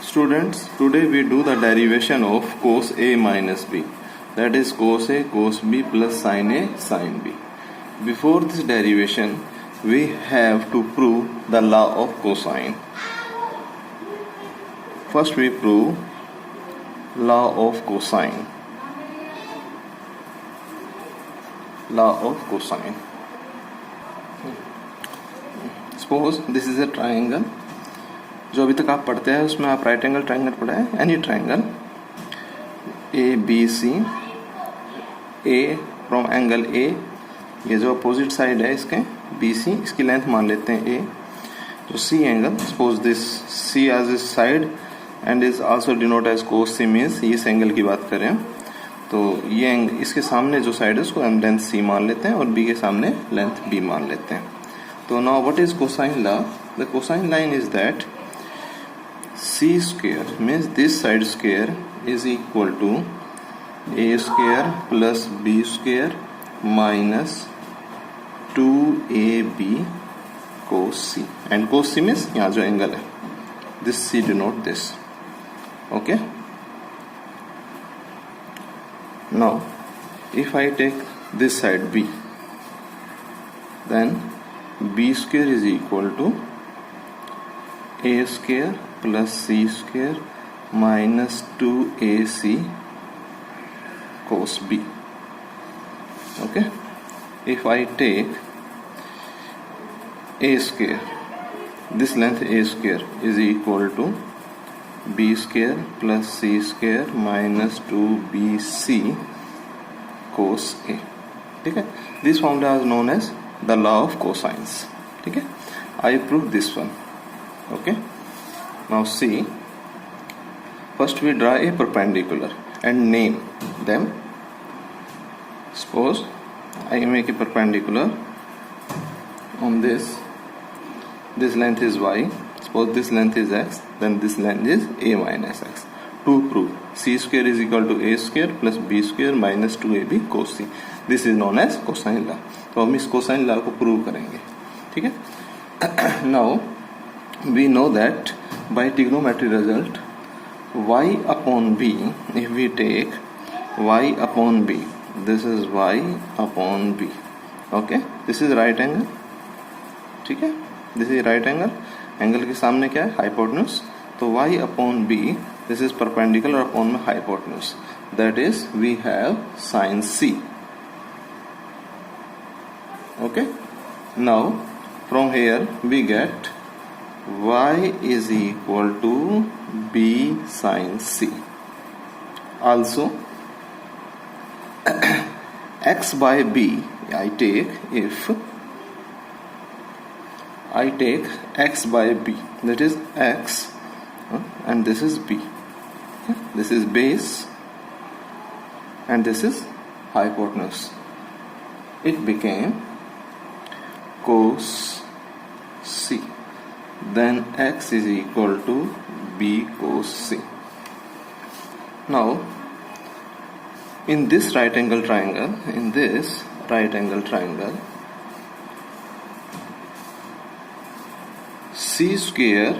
Students, today we do the derivation of cos A minus B. That is cos A cos B plus sin A sin B. Before this derivation, we have to prove the law of cosine. First we prove law of cosine. Law of cosine. Suppose this is a triangle. जो अभी तक आप पढ़ते हैं उसमें आप right angle triangle पढ़ा है. Any triangle A B C, A from angle A, ये जो अपोजिट साइड है इसके बी सी, इसकी लेंथ मान लेते हैं ए. जो C angle, suppose this C as इस side and is also denote as cos C, means इस एंगल की बात करें तो ये एंगल, इसके सामने जो साइड है उसको हम लेंथ सी मान लेते हैं और बी के सामने लेंथ बी मान लेते हैं. तो now what is cosine law? The cosine line is that c square means this side square is equal to a square plus b square minus 2ab cos c, and cos c means यहाँ जो angle है this c denote this. Okay, now if I take this side b, then b square is equal to a square plus c square minus 2ac cos b. Okay, if I take a square, this length a square is equal to b square plus c square minus 2bc cos a. ठीक है, this formula is known as the law of cosines. ठीक है, I prove this one. Okay, now see, first we draw a perpendicular and name them. Suppose I make a perpendicular on this length is y, suppose this length is x, then this length is a minus x. To prove c square is equal to a square plus b square minus 2ab cos c, this is known as cosine law. तो हम इस cosine law को prove करेंगे. ठीक है, now we know that by trigonometry result y upon b, if we take y upon b, this is y upon b. Okay, this is right angle. ठीक है, this is right angle. Angle के सामने क्या है? Hypotenuse. तो y upon b, this is perpendicular upon hypotenuse, that is we have sin c. Okay, now from here we get y is equal to b sin c. Also x by b, I take, if I take x by b, that is x and this is b, this is base and this is hypotenuse, it became cos c. Then x is equal to b cos c. Now in this right angle triangle, c square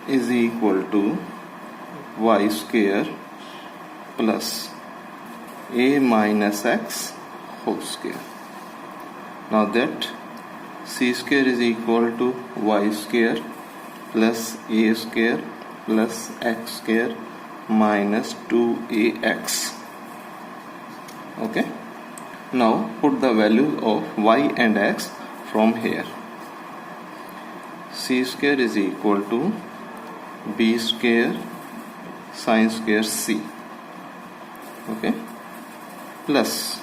is equal to y square plus a minus x whole square. Now that c square is equal to y square plus a square plus x square minus 2ax. Okay, now put the values of y and x from here. C square is equal to b square sin square c. Okay, plus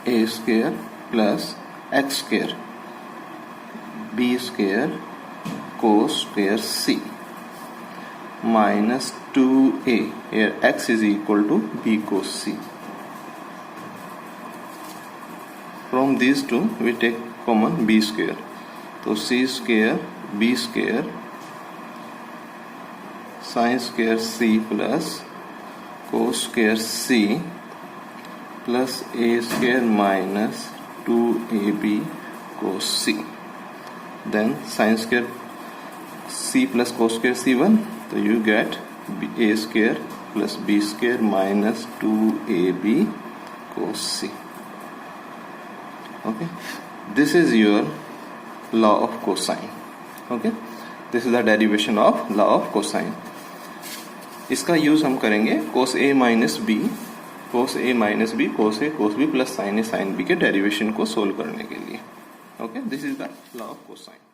a square plus x square b square cos square c minus 2a, here x is equal to b cos c. From these two we take common b square, so c square b square sin square c plus cos square c plus a square minus 2ab cos c. Then sin square c plus cos square c1, तो you get a square plus b square minus 2ab cos c. Okay, this is your law of cosine. Okay, this is the derivation of law of cosine. इसका use हम करेंगे cos a minus b, cos a minus b, cos a cos b plus sin a sin b के derivation को solve करने के लिए. Okay, this is the law of cosine.